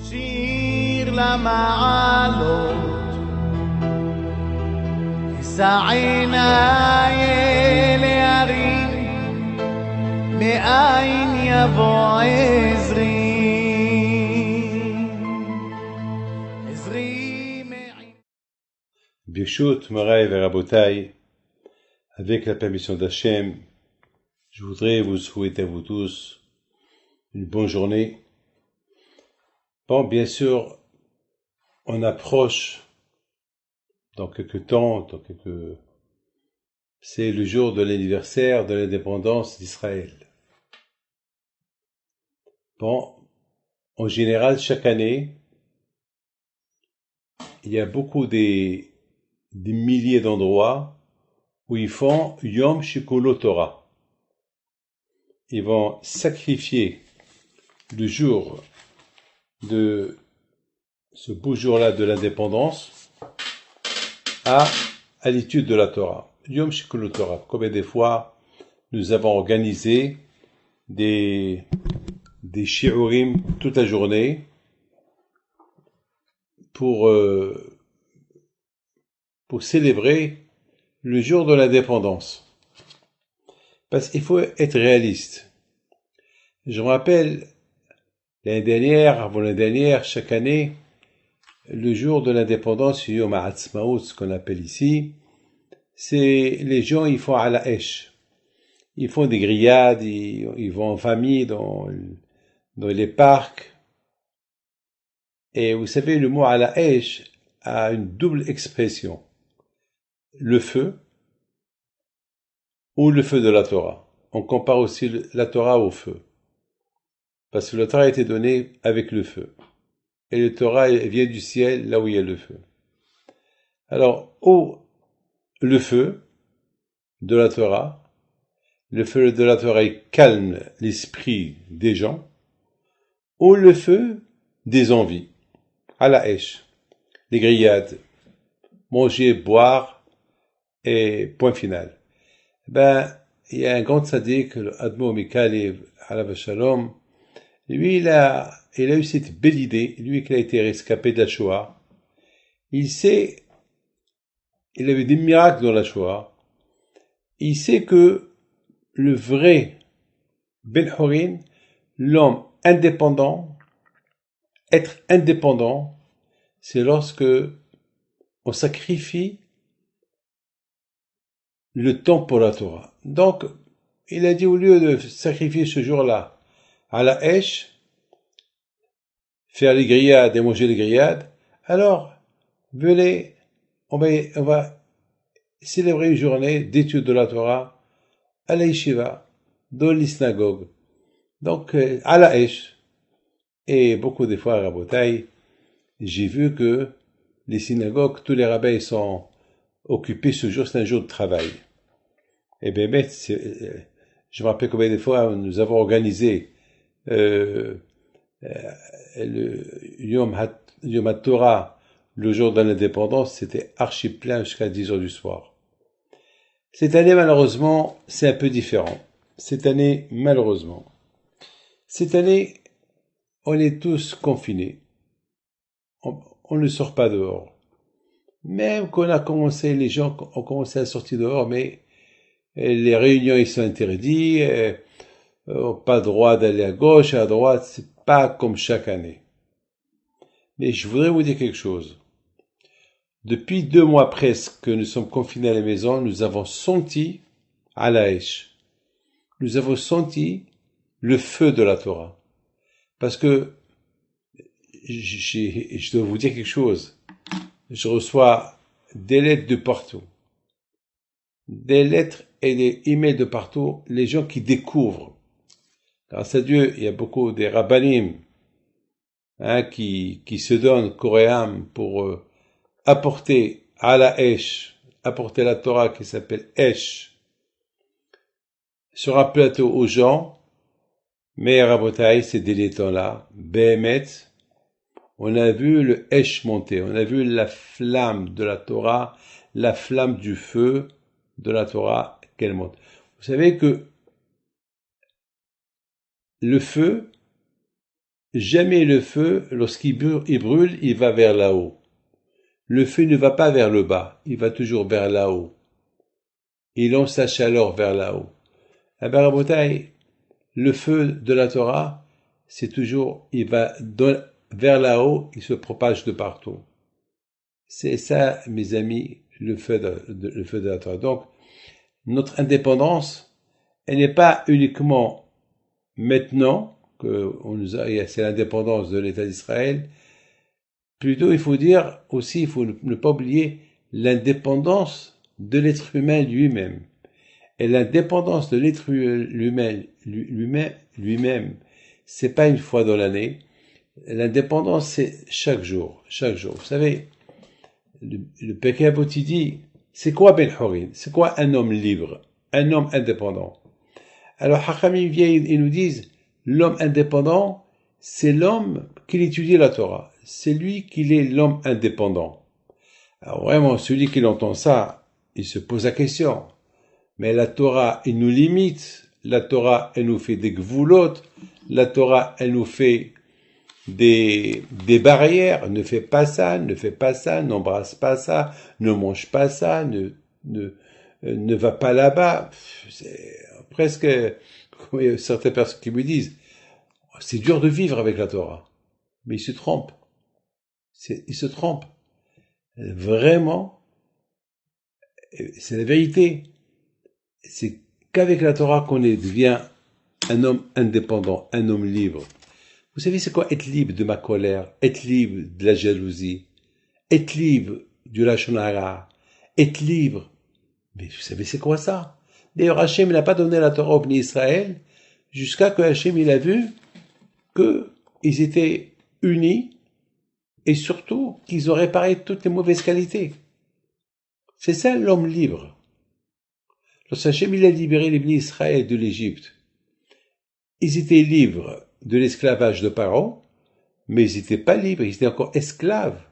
שיר למעלות, אשא עיניי אל ההרים, מאין יבוא עזרי. Birshut, Moraï et Rabotai, avec la permission d'Hachem, je voudrais vous souhaiter à vous tous une bonne journée. Bon, bien sûr, on approche dans quelques temps, c'est le jour de l'anniversaire de l'indépendance d'Israël. Bon, en général, chaque année, il y a beaucoup des milliers d'endroits où ils font Yom Shikolo Torah. Ils vont sacrifier le jour de ce beau jour-là de l'indépendance à l'étude de la Torah. Yom Shikolo Torah. Combien de fois nous avons organisé des shiurim toute la journée pour célébrer le jour de l'indépendance. Parce qu'il faut être réaliste. Je me rappelle, l'année dernière, avant l'année dernière, chaque année, le jour de l'indépendance, Yom HaAtzmaut, ce qu'on appelle ici, c'est les gens, ils font à la Esh. Ils font des grillades, ils vont en famille dans les parcs. Et vous savez, le mot à la Esh a une double expression. Le feu ou le feu de la Torah. On compare aussi la Torah au feu. Parce que la Torah a été donnée avec le feu. Et le Torah vient du ciel, là où il y a le feu. Alors, le feu de la Torah, le feu de la Torah calme l'esprit des gens, ou le feu des envies, à la Esh, les grillades, manger, boire, et point final. Il y a un grand tzaddik, le Admo Mikalev, Alav Shalom. Lui, il a eu cette belle idée, lui qui a été rescapé de la Shoah. Il avait des miracles dans la Shoah. Il sait que le vrai Ben Horin, l'homme indépendant, être indépendant, c'est lorsque on sacrifie le temps pour la Torah. Donc, il a dit, au lieu de sacrifier ce jour-là à la Esh, faire les grillades et manger les grillades, alors, venez, on va célébrer une journée d'étude de la Torah à la Yeshiva, dans les synagogues. Donc, à la Esh. Et beaucoup de fois à Rabotai, j'ai vu que les synagogues, tous les rabbins sont occupés ce jour, c'est un jour de travail. Et bien, je me rappelle combien de fois nous avons organisé le Yom HaTorah, le jour de l'indépendance, c'était archi plein jusqu'à 10 heures du soir. Cette année, malheureusement, c'est un peu différent. Cette année, on est tous confinés. On ne sort pas dehors. Même qu'on a commencé, les gens ont commencé à sortir dehors, mais les réunions, ils sont interdits, pas droit d'aller à gauche, à droite, c'est pas comme chaque année. Mais je voudrais vous dire quelque chose. Depuis 2 mois presque que nous sommes confinés à la maison, nous avons senti à la Esh. Nous avons senti le feu de la Torah. Parce que je dois vous dire quelque chose. Je reçois des lettres de partout. Des lettres et des emails de partout. Les gens qui découvrent. Grâce à Dieu, il y a beaucoup des rabbanim qui se donnent corps et âme pour apporter à la Esh, apporter la Torah qui s'appelle Esh, sur un plateau aux gens. Mais Rabotai, ces délétants-là, Behemet, on a vu le Esh monter, on a vu la flamme de la Torah, la flamme du feu de la Torah qu'elle monte. Vous savez que le feu, jamais le feu, lorsqu'il brûle, il va vers là-haut. Le feu ne va pas vers le bas, il va toujours vers là-haut. Il lance sa chaleur vers là-haut. Eh ben, Rabotai, le feu de la Torah, c'est toujours, il va vers là-haut, il se propage de partout. C'est ça, mes amis, le feu de la Torah. Donc, notre indépendance, elle n'est pas uniquement maintenant que c'est l'indépendance de l'État d'Israël. Plutôt, il faut dire aussi, il faut ne pas oublier l'indépendance de l'être humain lui-même. Et l'indépendance de l'être humain lui-même, c'est pas une fois dans l'année. L'indépendance, c'est chaque jour, chaque jour. Vous savez, le Pirkei Avot dit, c'est quoi Ben Horin? C'est quoi un homme libre? Un homme indépendant? Alors, Hachamim vient et nous disent, l'homme indépendant, c'est l'homme qui étudie la Torah. C'est lui qui est l'homme indépendant. Alors vraiment, celui qui entend ça, il se pose la question. Mais la Torah, elle nous limite. La Torah, elle nous fait des gvoulot. La Torah, elle nous fait des barrières. Ne fais pas ça, ne fais pas ça, n'embrasse pas ça, ne mange pas ça, ne va pas là-bas. C'est presque, comme il y a certaines personnes qui me disent, c'est dur de vivre avec la Torah. Mais ils se trompent. Ils se trompent. Vraiment, c'est la vérité. C'est qu'avec la Torah qu'on devient un homme indépendant, un homme libre. Vous savez c'est quoi être libre de ma colère, être libre de la jalousie, être libre du lashon hara, être libre. Mais vous savez c'est quoi ça? D'ailleurs Hachem n'a pas donné la Torah au Bnei Israël jusqu'à que Hachem il a vu qu'ils étaient unis et surtout qu'ils ont réparé toutes les mauvaises qualités. C'est ça l'homme libre. Lorsqu'Hachem il a libéré les Bnei Israël de l'Égypte, ils étaient libres de l'esclavage de Pharaon, mais ils n'étaient pas libres, ils étaient encore esclaves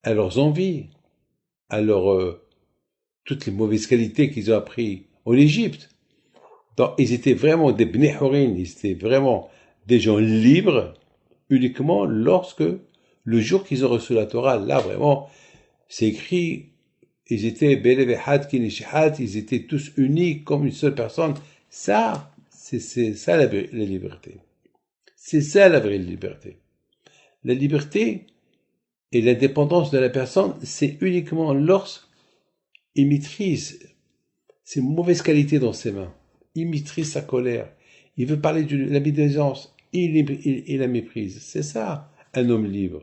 à leurs envies, à toutes les mauvaises qualités qu'ils ont appris en Égypte. Donc, ils étaient vraiment des Bnei Horin, ils étaient vraiment des gens libres uniquement lorsque, le jour qu'ils ont reçu la Torah, là vraiment, c'est écrit, ils étaient Belev Echad Kinishihat, ils étaient tous unis comme une seule personne. Ça, c'est ça la liberté. C'est ça la vraie liberté. La liberté et l'indépendance de la personne, c'est uniquement lorsqu'il maîtrise ses mauvaises qualités dans ses mains. Il maîtrise sa colère. Il veut parler de la bienveillance. Il la méprise. C'est ça, un homme libre.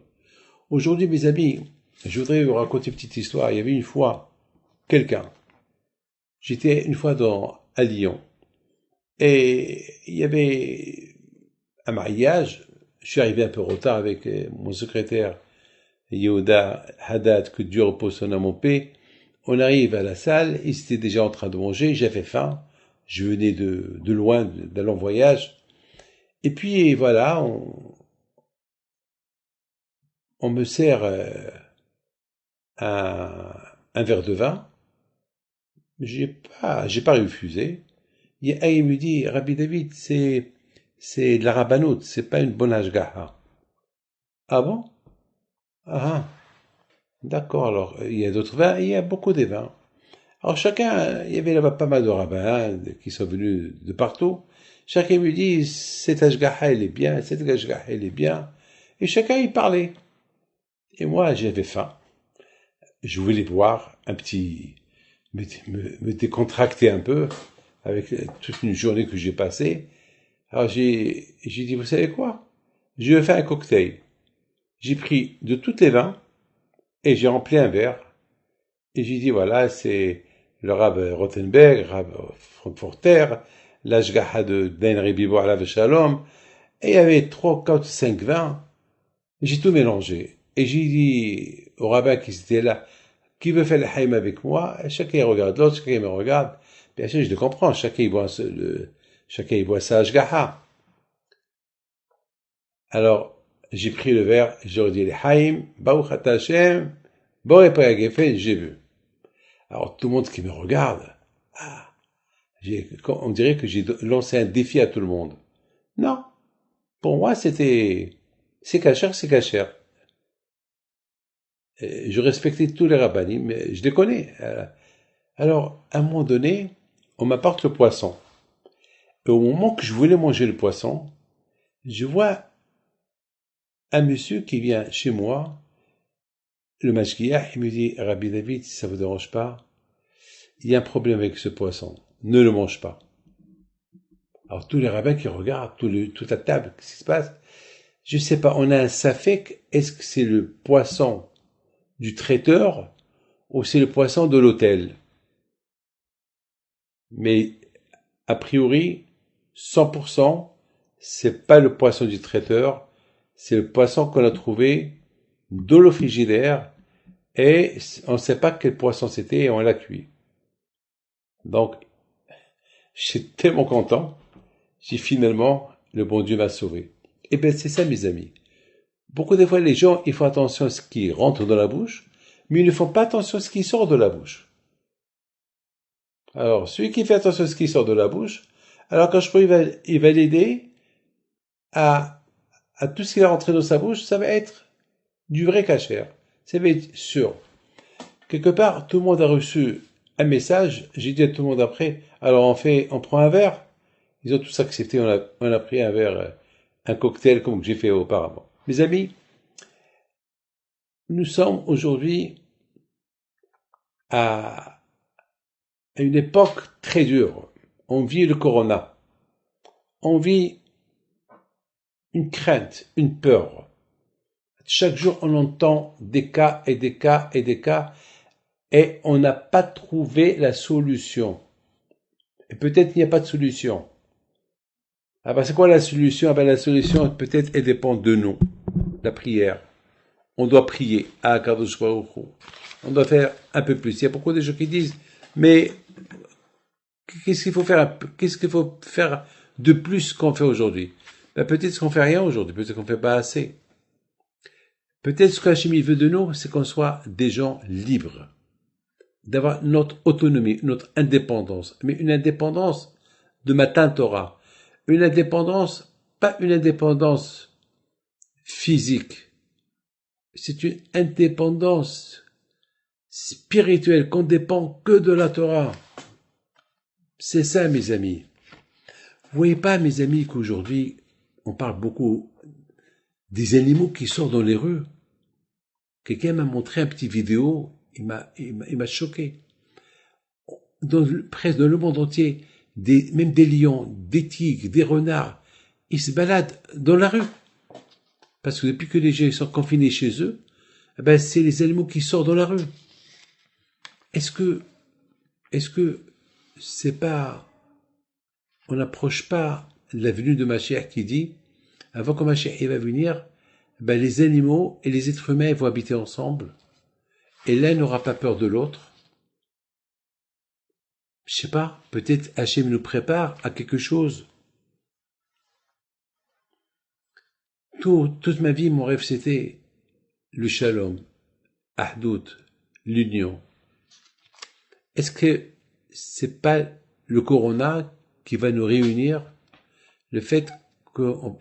Aujourd'hui, mes amis, je voudrais vous raconter une petite histoire. Il y avait une fois quelqu'un. J'étais une fois à Lyon. Et il y avait un mariage. Je suis arrivé un peu en retard avec mon secrétaire Yehuda Haddad, que Dieu repose son âme en paix. On arrive à la salle, ils étaient déjà en train de manger, j'avais faim. Je venais de loin, d'un long voyage. Et puis voilà, on me sert un verre de vin. J'ai pas refusé. Il me dit, Rabbi David, c'est de la rabbanout, c'est pas une bonne hashgaha. Ah bon? Ah, d'accord, alors, il y a d'autres vins, il y a beaucoup de vins. Alors chacun, il y avait là-bas pas mal de rabbins qui sont venus de partout. Chacun me dit, cette hashgaha, elle est bien, cette hashgaha, elle est bien. Et chacun, il parlait. Et moi, j'avais faim. Je voulais boire un petit, me décontracter un peu avec toute une journée que j'ai passée. Alors j'ai dit, vous savez quoi? Je vais faire un cocktail. J'ai pris de tous les vins et j'ai rempli un verre. Et j'ai dit, voilà, c'est le Rav Rothenberg, Rav Frankfurter, l'Ashgaha de Dan Ribibo Alav Shalom. Et il y avait 3, 4, 5 vins. J'ai tout mélangé. Et j'ai dit au rabbin qui était là, qui veut faire le haïm avec moi? Et chacun regarde l'autre, chacun me regarde. Bien sûr, je le comprends. Chacun il boit sa Ashgaha. Alors, j'ai pris le verre, j'ai dit le haïm, Baruch Ata Hashem, Boré Payagefet, j'ai vu. Alors, tout le monde qui me regarde, on dirait que j'ai lancé un défi à tout le monde. Non. pour moi, c'est cachère, c'est cachère. Je respectais tous les rabbinim, mais je les connais. Alors, à un moment donné, on m'apporte le poisson. Et au moment que je voulais manger le poisson, je vois un monsieur qui vient chez moi, le mashgiach, il me dit, Rabbi David, si ça vous dérange pas, il y a un problème avec ce poisson. Ne le mange pas. Alors, tous les rabbins qui regardent, toute la table, qu'est-ce qui se passe? Je sais pas, on a un safek, est-ce que c'est le poisson du traiteur ou c'est le poisson de l'hôtel? Mais, a priori, 100%, c'est pas le poisson du traiteur, c'est le poisson qu'on a trouvé dans le frigidaire et on ne sait pas quel poisson c'était et on l'a cuit. Donc, j'étais tellement content, j'ai finalement, le bon Dieu m'a sauvé. Et bien, c'est ça, mes amis. Beaucoup de fois, les gens, ils font attention à ce qui rentre dans la bouche, mais ils ne font pas attention à ce qui sort de la bouche. Alors, celui qui fait attention à ce qui sort de la bouche, alors quand je peux, il va l'aider à tout ce qui va rentrer dans sa bouche, ça va être du vrai cachère. Ça va être sûr. Quelque part, tout le monde a reçu un message, j'ai dit à tout le monde après, alors on prend un verre. Ils ont tous accepté, on a pris un verre, un cocktail comme j'ai fait auparavant. Mes amis, nous sommes aujourd'hui à une époque très dure. On vit le corona. On vit une crainte, une peur. Chaque jour, on entend des cas et des cas et des cas et on n'a pas trouvé la solution. Et peut-être qu'il n'y a pas de solution. Ah ben c'est quoi la solution? Ah ben la solution, peut-être, elle dépend de nous. La prière. On doit prier à Akadosh Baruch Hu. On doit faire un peu plus. Il y a beaucoup de gens qui disent, mais qu'est-ce qu'il faut faire de plus qu'on fait aujourd'hui? Ben peut-être qu'on fait rien aujourd'hui, peut-être qu'on fait pas assez. Peut-être ce qu'Hachem veut de nous, c'est qu'on soit des gens libres, d'avoir notre autonomie, notre indépendance, mais une indépendance de Matan Torah, une indépendance, pas une indépendance physique, c'est une indépendance spirituelle qu'on dépend que de la Torah. C'est ça, mes amis. Vous voyez pas, mes amis, qu'aujourd'hui, on parle beaucoup des animaux qui sortent dans les rues. Quelqu'un m'a montré un petit vidéo, il m'a choqué. Presque dans le monde entier, même des lions, des tigres, des renards, ils se baladent dans la rue. Parce que depuis que les gens sont confinés chez eux, eh ben, c'est les animaux qui sortent dans la rue. Est-ce que c'est pas, on n'approche pas la venue de Mashiach qui dit, avant que Mashiach va venir, ben, les animaux et les êtres humains vont habiter ensemble, et l'un n'aura pas peur de l'autre. Je sais pas, peut-être Hachem nous prépare à quelque chose. Toute ma vie, mon rêve, c'était le shalom, ahdout, l'union. Est-ce que c'est pas le corona qui va nous réunir? Le fait que on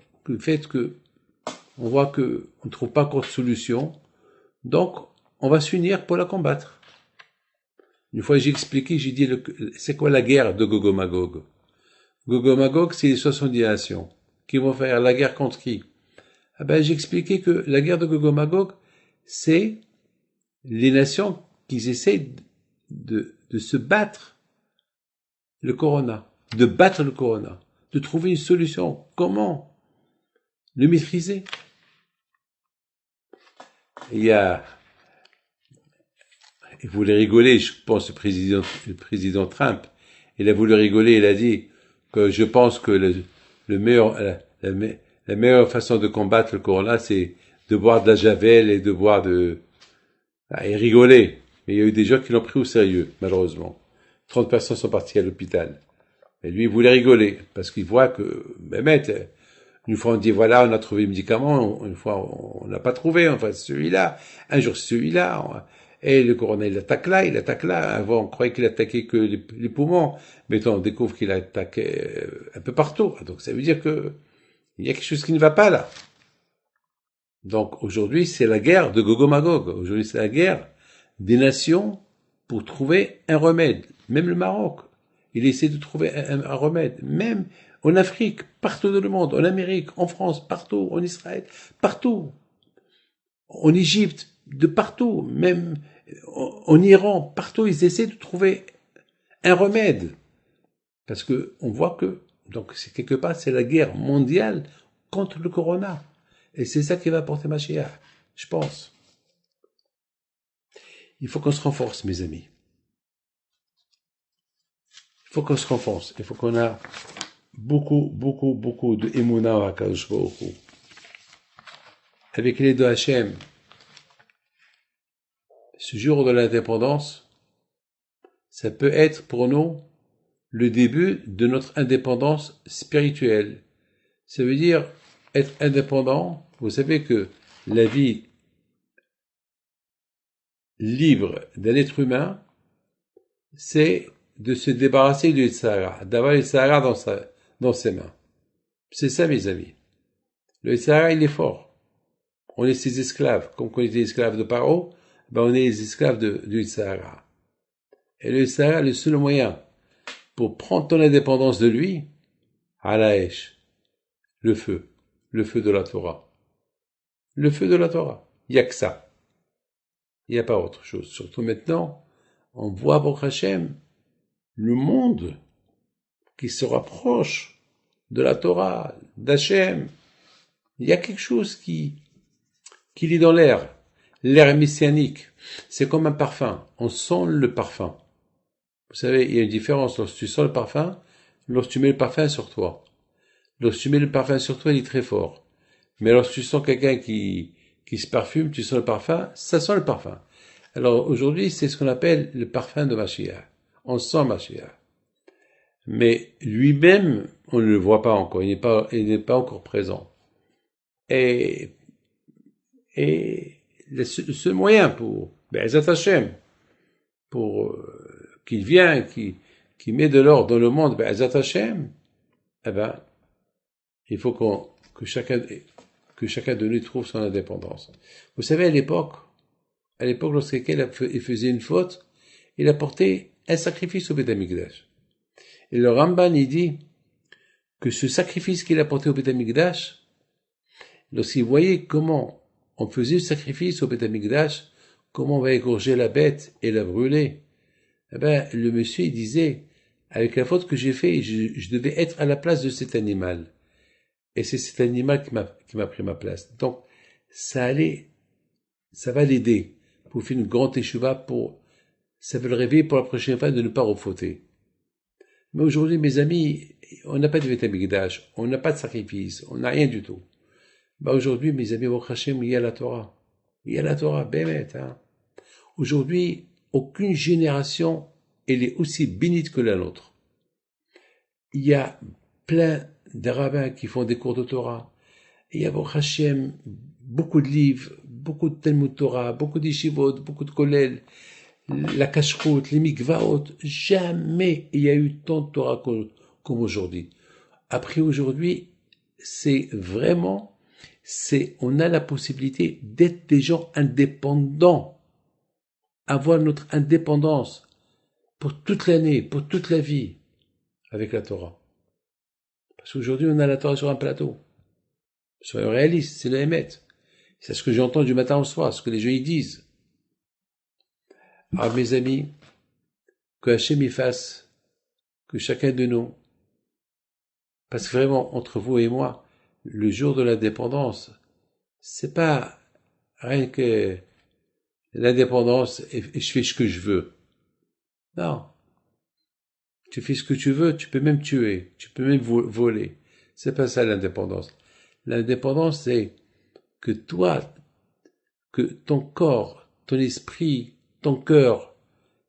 voit que on ne trouve pas encore de solution, donc on va s'unir pour la combattre. Une fois j'ai expliqué, j'ai dit c'est quoi la guerre de Gog et Magog? Gog et Magog, c'est les 70 nations qui vont faire la guerre contre qui? Ah ben j'ai expliqué que la guerre de Gog et Magog, c'est les nations qui essaient de se battre le corona, de battre le corona, de trouver une solution. Comment le maîtriser? Il voulait rigoler, je pense, le président Trump. Il a voulu rigoler, il a dit que je pense que la meilleure façon de combattre le corona, c'est de boire de la javel et de boire et rigoler. Mais il y a eu des gens qui l'ont pris au sérieux, malheureusement. 30 personnes sont parties à l'hôpital. Et lui, il voulait rigoler, parce qu'il voit que, une fois on dit, voilà, on a trouvé le médicament, une fois on n'a pas trouvé, enfin, celui-là, un jour celui-là, et le corona, il attaque là, avant on croyait qu'il attaquait que les poumons, mais on découvre qu'il attaque un peu partout. Donc ça veut dire que Il y a quelque chose qui ne va pas là. Donc aujourd'hui, c'est la guerre de Gog et Magog. Aujourd'hui, c'est la guerre des nations pour trouver un remède. Même le Maroc, il essaie de trouver un remède. Même en Afrique, partout dans le monde, en Amérique, en France, partout, en Israël, partout. En Égypte, de partout, même en Iran, partout, ils essaient de trouver un remède. Parce que on voit que, donc c'est quelque part, c'est la guerre mondiale contre le corona. Et c'est ça qui va apporter Mashiach, je pense. Il faut qu'on se renforce, mes amis. Il faut qu'on se renforce. Il faut qu'on a beaucoup de émouna à Kadosh Baruch Hu. Avec l'aide de Hachem, ce jour de l'indépendance, ça peut être pour nous le début de notre indépendance spirituelle. Ça veut dire être indépendant. Vous savez que la vie libre d'un être humain, c'est de se débarrasser du Sahara, d'avoir le Sahara dans ses mains. C'est ça, mes amis. Le Sahara, il est fort. On est ses esclaves. Comme on était esclaves de Paro, ben on est les esclaves du Sahara. Et le Sahara, le seul moyen pour prendre ton indépendance de lui, Alaesh, le feu de la Torah. Le feu de la Torah. Il n'y a que ça. Il n'y a pas autre chose. Surtout maintenant, on voit Baruch Hashem, le monde qui se rapproche de la Torah, d'Hachem. Il y a quelque chose qui est dans l'air. L'air messianique. C'est comme un parfum. On sent le parfum. Vous savez, il y a une différence lorsque tu sens le parfum, lorsque tu mets le parfum sur toi. Lorsque tu mets le parfum sur toi, il est très fort. Mais lorsque tu sens quelqu'un qui se parfume, tu sens le parfum, ça sent le parfum. Alors aujourd'hui, c'est ce qu'on appelle le parfum de Mashiach. On sent Mashiach. Mais lui-même, on ne le voit pas encore. Il n'est pas encore présent. Et le seul moyen pour Be'ezat Hashem, pour qu'il vienne, qui met de l'ordre dans le monde, Be'ezat Hashem, eh ben, il faut que chacun de nous trouve son indépendance. Vous savez, à l'époque, lorsque quelqu'un faisait une faute, il apportait un sacrifice au Beth Amikdash. Et le Ramban, il dit que ce sacrifice qu'il apportait au Beth Amikdash, lorsqu'il voyait comment on faisait le sacrifice au Beth Amikdash, comment on va égorger la bête et la brûler, eh ben, le monsieur, il disait, avec la faute que j'ai fait, je devais être à la place de cet animal. Et c'est cet animal qui m'a pris ma place. Donc, ça va l'aider pour faire une grande échouva, ça va le réveiller pour la prochaine fois de ne pas refauter. Mais aujourd'hui, mes amis, on n'a pas de Beth Amikdash, on n'a pas de sacrifice, on n'a rien du tout. Aujourd'hui, mes amis, Baruch Hashem, il y a la Torah. Il y a la Torah, bémet, hein. Aujourd'hui, aucune génération, elle est aussi bénite que la nôtre. Il y a plein de rabbins qui font des cours de Torah. Il y a, Baruch Hashem, beaucoup de livres, beaucoup de Talmud Torah, beaucoup d'Yeshivot, beaucoup de Kollel, la Kashrut, les Mikvaot. Jamais il y a eu tant de Torah comme aujourd'hui. Après aujourd'hui, on a la possibilité d'être des gens indépendants, avoir notre indépendance pour toute l'année, pour toute la vie, avec la Torah. Parce qu'aujourd'hui, on a la Torah sur un plateau. Soyons réalistes, c'est le Hémet. C'est ce que j'entends du matin au soir, ce que les gens y disent. Alors, mes amis, que Hachem y fasse, que chacun de nous, parce que vraiment, entre vous et moi, le jour de l'indépendance, c'est pas rien que l'indépendance et je fais ce que je veux. Non. Tu fais ce que tu veux, tu peux même tuer, tu peux même voler. C'est pas ça l'indépendance. L'indépendance, c'est que que ton corps, ton esprit, ton cœur,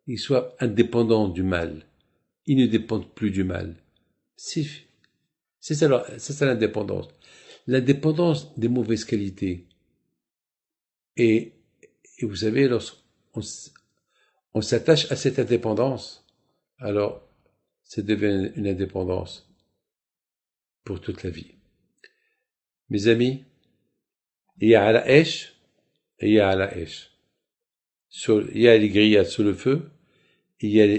ils soient indépendants du mal. Ils ne dépendent plus du mal. C'est ça l'indépendance. L'indépendance des mauvaises qualités. Et vous savez, lorsqu'on s'attache à cette indépendance, alors ça devient une indépendance pour toute la vie. Mes amis, il y a la Esh et il y a la Esh. Il y a les grillades sur le feu, et il y a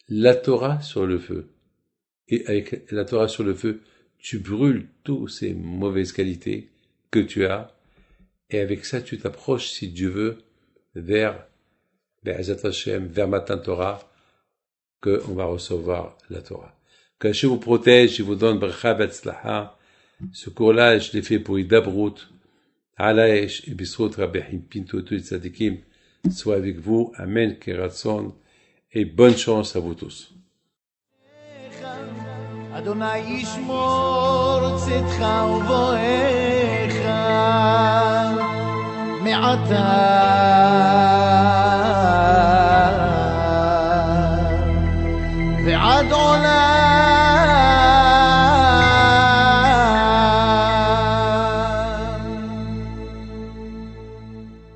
la Torah sur le feu. Et avec la Torah sur le feu, tu brûles toutes ces mauvaises qualités que tu as, et avec ça, tu t'approches, si Dieu veut, vers Be'ezat Hashem, vers Matan Torah, qu'on va recevoir la Torah. Que Hashem vous protège, il vous donne Bracha Be'etzlaha. Ce cours-là, je l'ai fait pour Idabrut, Alaesh, et Bisrot, Rabbi Pinto, tous les tzadikim, soit avec vous. Amen, Keratson, et bonne chance à vous tous. אדוני ישמור צאתך ובואך מעתה